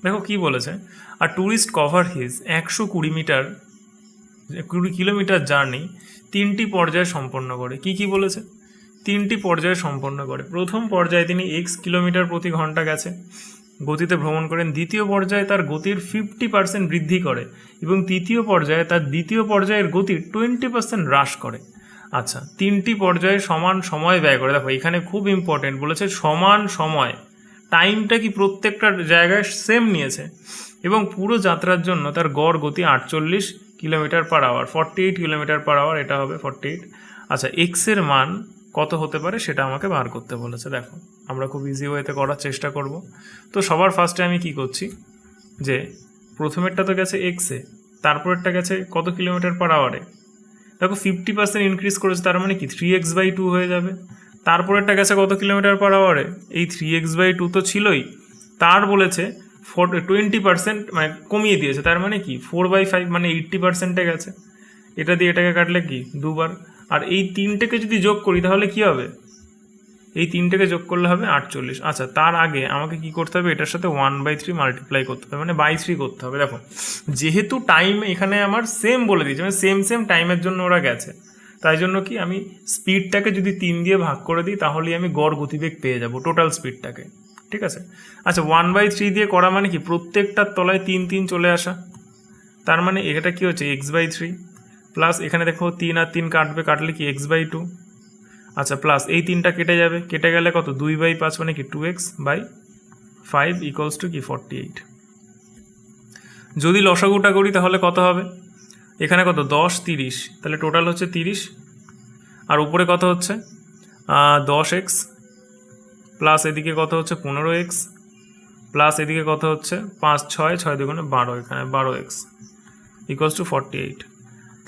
দেখো কি বলেছে, আর tourist cover his 120 kilometre journey 3টি পর্যায়ে সম্পন্ন করে। কি বলেছে? 3টি পর্যায়ে সম্পন্ন করে। প্রথম পর্যায়ে তিনি কিলোমিটার প্রতি ঘন্টা গেছে, গতিতে ভ্রমণ করেন। দ্বিতীয় পর্যায়ে তার গতির 50% বৃদ্ধি করে এবং তৃতীয় পর্যায়ে তার দ্বিতীয় পর্যায়ের গতির 20% হ্রাস করে। আচ্ছা, 3টি পর্যায়ে সমান সময় ব্যয় করে। দেখো এখানে খুব ইম্পর্টেন্ট বলেছে সমান সময়, টাইমটা কি প্রত্যেকটা জায়গায় সেম নিয়েছে এবং পুরো যাত্রার জন্য তার গড় গতি 48 kilometre per hour, 48 kilometre per hour, এটা হবে 48। আচ্ছা, এক্সের মান কত হতে পারে সেটা আমাকে বার করতে বলেছে। দেখো আমরা খুব ইজি ওয়েতে করার চেষ্টা করব। তো সবার ফার্স্টে আমি কি করছি, যে প্রথমেরটা তো গেছে এক্সে, তারপরেরটা গেছে কত কিলোমিটার পার আওয়ারে। দেখো 50% ইনক্রিজ করেছে, তার মানে কি 3x/2 হয়ে যাবে। তারপরেরটা গেছে কত কিলোমিটার পার আওয়ারে, এই 3x/2 তো ছিলই, তার বলেছে 20% মানে কমিয়ে দিয়েছে, তার মানে কি 4/5 মানে 80%-এ গেছে। এটা দিয়ে এটাকে কাটলে কি দুবার, আর এই তিনটেকে যদি যোগ করি তাহলে কি হবে, এই তিনটেকে যোগ করলে হবে 48। আচ্ছা, তার আগে আমাকে কি করতে হবে, এটার সাথে 1/3 মাল্টিপ্লাই করতে হবে, মানে 3 করতে হবে। দেখো যেহেতু টাইম এখানে আমার সেম বলে দিয়েছে, মানে সেম টাইমের জন্য ওরা গেছে, তাই জন্য কি আমি স্পিডটাকে যদি 3 দিয়ে ভাগ করে দিই তাহলেই আমি গড় গতিবেগ পেয়ে যাব, টোটাল স্পিডটাকে। ঠিক আছে। আচ্ছা, 1/3 দিয়ে করা মানে কি প্রত্যেকটার তলায় 3 চলে আসা, তার মানে এটা কি হচ্ছে x/3 প্লাস এখানে দেখো 3 আর 3 কাটবে, কাটলে কি x/2। আচ্ছা, প্লাস এই 3টা কেটে যাবে, কেটে গেলে কত 2/5 মানে কি 2x/5 ইকুয়ালস টু কি 48। যদি লসাগুটা করি তাহলে কত হবে, এখানে কত 10 30, তাহলে টোটাল হচ্ছে 30, আর উপরে কত হচ্ছে 10x প্লাস এদিকে কত হচ্ছে 15x প্লাস এদিকে কত হচ্ছে 5 6 6 2 12, এখানে 12x ইকুয়ালস টু 48।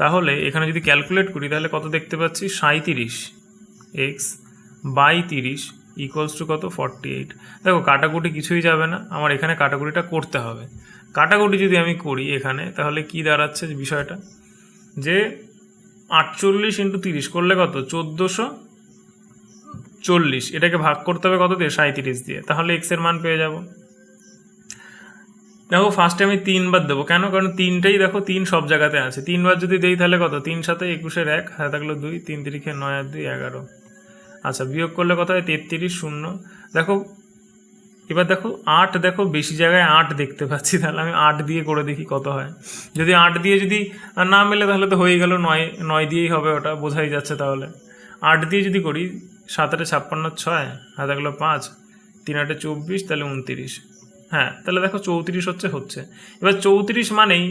তাহলে এখানে যদি ক্যালকুলেট করি তাহলে কত দেখতে পাচ্ছি 37x/30 ইকুয়ালস টু কত 48। দেখো কাটাকুটি কিছুই যাবে না, আমার এখানে কাটাকুটিটা করতে হবে। কাটাকুটি যদি আমি করি এখানে তাহলে কি দাঁড়াচ্ছে বিষয়টা, যে 48 × 30 করলে কত 1440, এটাকে ভাগ করতে হবে কত দিয়ে 37 দিয়ে, তাহলে এক্সের মান পেয়ে যাব। দেখো ফার্স্টে আমি 3 বার দেবো, কেন, কারণ 3টাই দেখো 3 সব জায়গাতে আছে। 3 বার যদি দেই তাহলে কত 3 7 21 1 হাতে থাকলো 2, 3 3 9 আর 2 11। আচ্ছা, বিয়োগ করলে কত হয় 33 0। দেখো এবার দেখো 8, দেখো বেশি জায়গায় 8 দেখতে পাচ্ছি, তাহলে আমি 8 দিয়ে করে দেখি কত হয়। যদি 8 দিয়ে যদি না মেলে তাহলে তো হয়ে গেল 9 দিয়েই হবে, ওটা বোঝাই যাচ্ছে। তাহলে 8 দিয়ে যদি করি 7 8 56 6 হাতে থাকলো 5, 3 8 24, তাহলে 29। হ্যাঁ, তাহলে দেখো 34 হচ্ছে। এবার 34 মানেই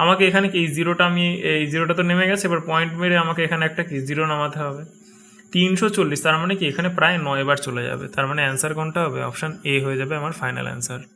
আমাকে এখানে কি এই জিরোটা, আমি এই জিরোটা তো নেমে গেছে, এবার পয়েন্ট মেরে আমাকে এখানে একটা কি জিরো নামাতে হবে। 340, তার মানে কি এখানে প্রায় 9 বার চলে যাবে, তার মানে অ্যান্সার কোনটা হবে, অপশান এ হয়ে যাবে আমার ফাইনাল অ্যান্সার।